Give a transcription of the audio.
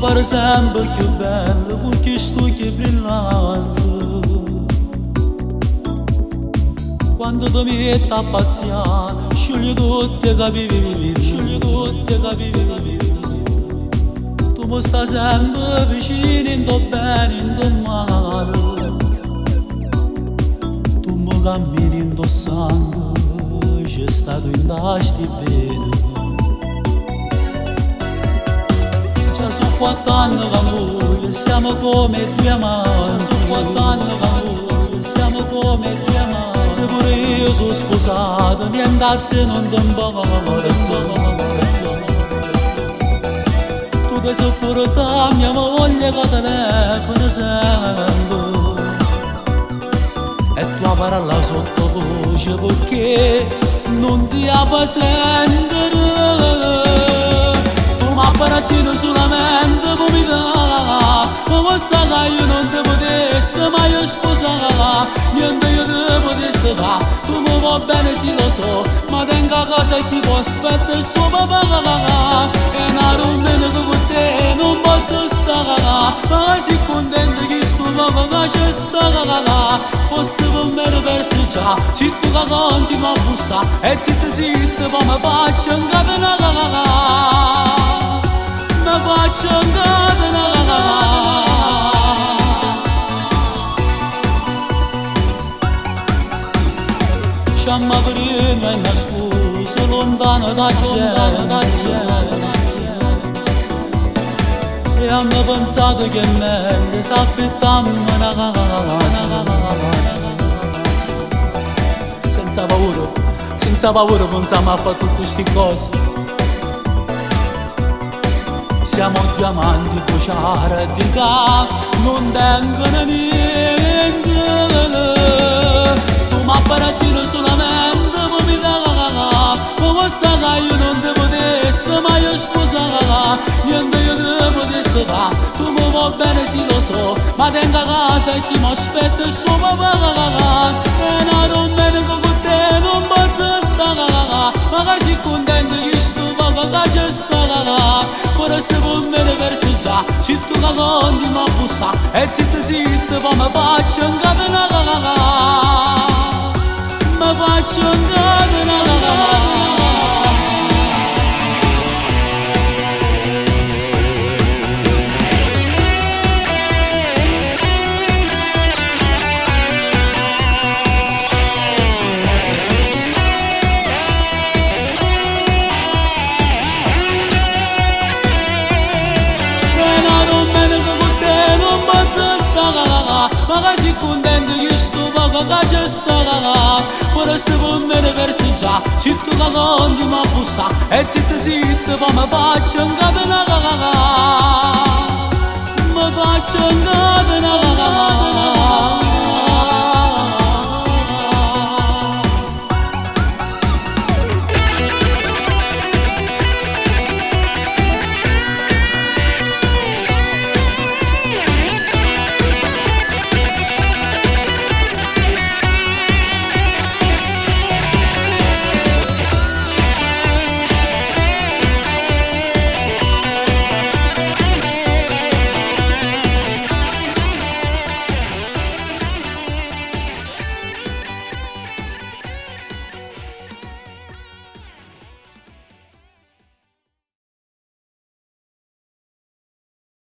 pare sempre più bello perché sto che brillante. Quando tu mi metti a pazziare, sciogli tutti i capelli, sciogli tutti i capelli. Tu mi stai sempre vicino, in tuo bene, in tuo male. Tu mi cammini in tuo sangue, c'è stato in tasti bene. Già sono 4 anni che noi siamo come due amanti. Già sono 4 anni che noi siamo come due amanti. Se pure io sono sposato, niente a te non ti importa. Tu ti sopporta mia moglie che telefono sempre e tu parla sottovoce perché non ti fa sentire. Tu mi apparatini solamente per mi dare, ma sai che io non ti potessi mai sposare, niente io ti potessi fare. Tu mi va bene sì lo so, ma tengo a casa chi può aspettare il suo papà. E una domenica con te non posso stare, ma sei contento che sto poco che c'è stata. Forse per me ne persi già, se tu che continui a bussare e zitto poi mi faccio incatenare. Mi faccio incatenare. Sciamma prima e una scusa lontano da gente. E hanno pensato che è meglio se affittammo una casa. Senza paura pensiamo a fare tutte queste cose. Siamo diamanti bruciare di ca, non tengono niente. Tu mi apparatini solamente per mi dare, ma sai che io non ti potessi mai sposare, niente io ti potessi fare. Tu mi va bene sì lo so, ma tengo a casa e chi mi aspetta il suo papà. E una domenica con te non posso stare, ma che sei contento che sto poco che c'è stata. Forse per me ne persi già, se tu che continui a bussare e zitto poi mi faccio incatenare. Mi faccio incatenare. Ma che sei contento che sto poco che c'è stata. Forse per me ne persi già, se tu che continui a bussare e zitto poi mi faccio incatenare. Mi faccio incatenare.